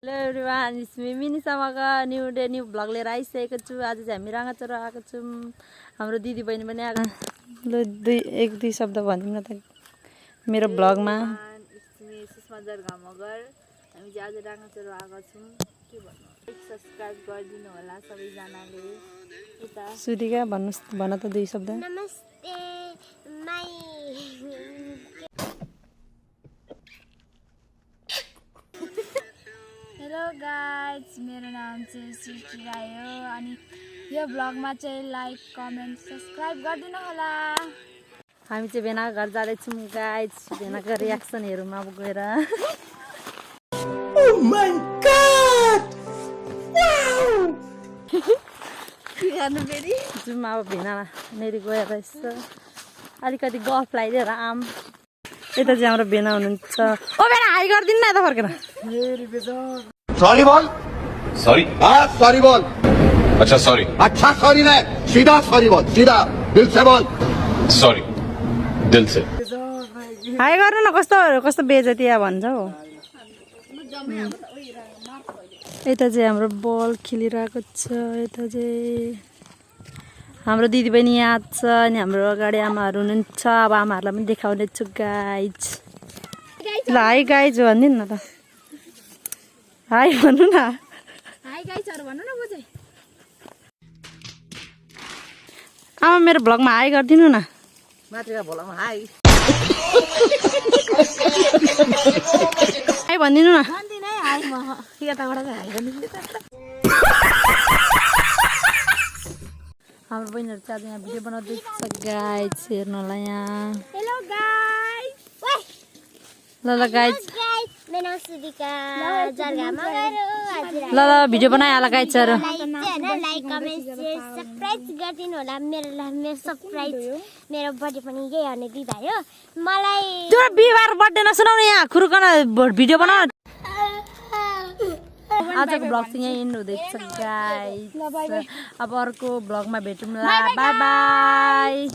Hello everyone, it's me Mini Samaga new day new vlog लिएर आइसकेको छु। आज चाहिँ हामी राँगाचोरो आएको छौँ। हाम्रो दिदी बहिनी पनि आएको। ल एक दुई शब्द भनिदिउँ न त मेरो भ्लगमा। सुषमा जर्गा मगर हामी चाहिँ आज राँगाचोरो आएको छौँ। के भन्नु, सब्सक्राइब गरिदिनु होला सबैजनाले। यता सुदिका भन त दुई शब्द। नमस्ते माई। हेलो गाइज, मेरो नाम चाहिँ सृष्टि राई हो। अनि यो भ्लगमा चाहिँ लाइक कमेन्ट सब्सक्राइब गरिदिनु होला। हामी चाहिँ भेनाको घर जाँदैछौँ गाइज। भेनाको रियाक्सन हेरौँ अब गएर। Oh my God! Wow! जाउँ अब भेना नेरी गएर यसो अलिकति गफ लगाइदिएर आम। यता चाहिँ हाम्रो भेना हुनुहुन्छ। ओ भेना हाई गरिदिनु न यता फर्केर। सॉरी बोल। सॉरी? हाँ सॉरी बोल। अच्छा सॉरी। अच्छा सॉरी नहीं, सीधा सॉरी बोल, सीधा दिल से बोल। सॉरी दिल से। हाई गर्नु न, कस्तो कस्तो बेजतिया भन्छ हौ। यता चाहिँ हाम्रो बल खेलिरहेको छ। यता चाहिँ हाम्रो दिदी बहिनी यहाँ छ। अनि हाम्रो अगाडि आमाहरू हुनुहुन्छ। अब आमाहरूलाई पनि देखाउने छु गाइज। ल हाई गाइज भनिदिनु न त। हाई भन्नु न। हाई गाइजहरु भन्नु न बुझे। आमा मेरो भ्लगमा हाई गरिदिनु न। माथिका भोलामा हाई। हाई भनिदिनु न। भन्दिन है हाई, म यताबाट चाहिँ हाई गर्नु। हाम्रो बहिनीहरू चाहिँ आज यहाँ भिडियो बनाउँदैछ गाइज, हेर्नुलाई यहाँ। Hello guys. ल ल गाइज, गाइस, मेरो नाम सुदिका जर्गा मगर हो। हजुर ल ल भिडियो बनाइहाल गाइजहरू। लाइक कमेन्ट शेयर सब्सक्राइब गरिदिनु होला। मेरो सब्सक्राइब मेरो बर्थडे पनि यही आउने बिहिबार हो। मलाई त्यो बिहिबार बर्थडे नसुनाउने, यहाँ खुरुकन भिडियो बना। आजको भ्लग चाहिँ यहीँ एन्ड हुँदैछ गाइज। अब अर्को भ्लगमा भेटौँला। By by.